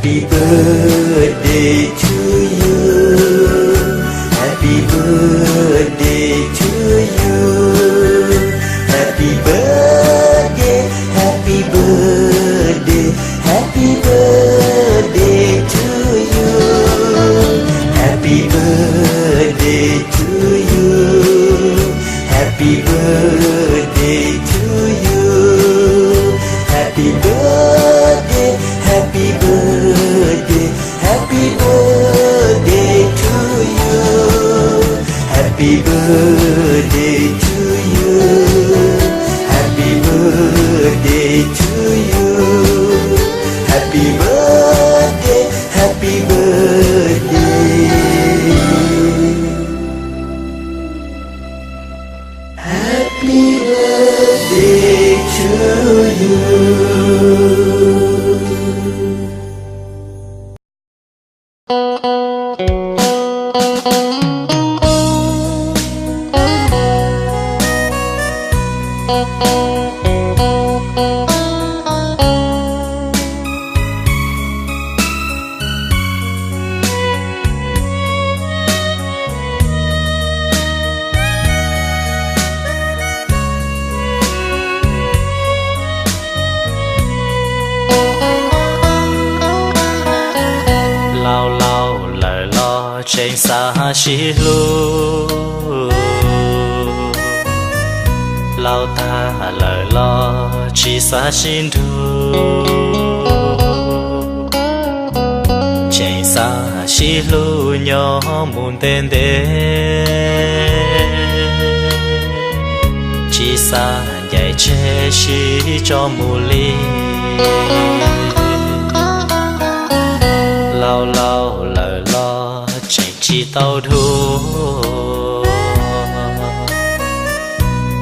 Happy birthday to you. Happy birthday to you. Happy birthday, happy birthday, happy birthday to you. Happy birthday to you. Happy birthday to you. Happy birthday, happy birthday, happy birthday to you. Happy birthday to you. Happy birthday to you. Happy birthday, happy birthday. Happy birthday to you. Lao lao lời lo trên xa xí lu lao ta lời lo chỉ xa xin thu trên xa xí lu nhỏ muốn tên đế chỉ xa dạy chế xí cho mù ly lao lao lời lo chạy chi tao thu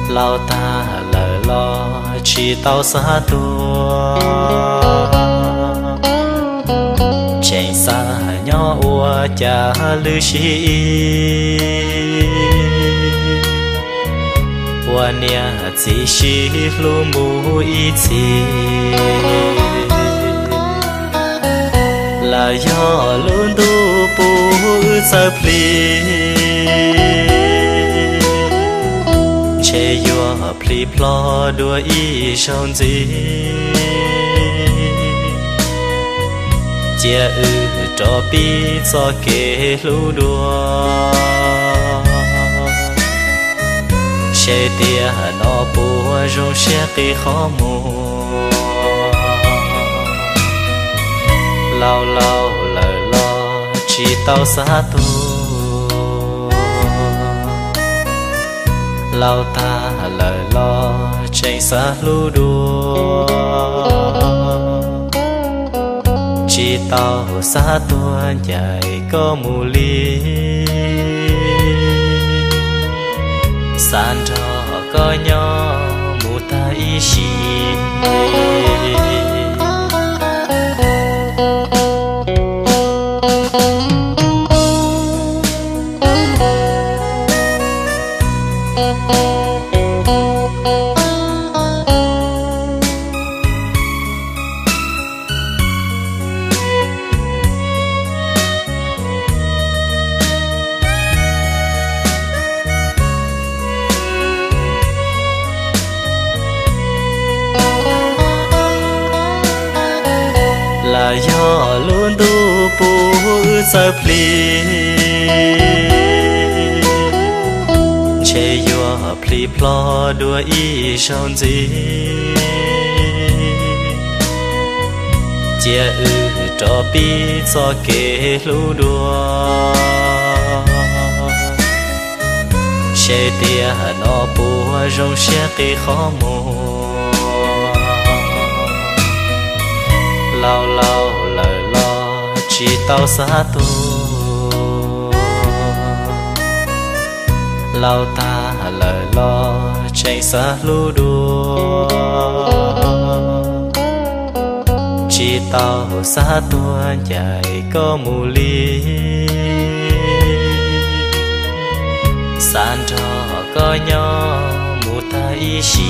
lao ta lời lo chi tao xa tua chạy xa nhỏ ua cha lư chi ua nia chỉ chi lu mu y chi là do luôn tu pu sa pli che yo pli plo đua y sông gì chia cho pi cho kê lu đua che tia nó pu rong xe cái khó mua lao lao lời lo chỉ tao xa tu lao ta lời lo chạy xa lu đua chỉ tao xa tuan dài có mù ly san cho có nhỏ mù ta y xì là do luôn tu pu sa pli che yo pli plo đua y sông gì chia cho pi cho kê lu đua che tia nó pu rong xe cái khó mua lao lao lời lo chỉ tao xa tu lao ta lời lo chạy xa lu đua chỉ tao xa tuan dài có mù ly san cho có nhỏ mù ta y xì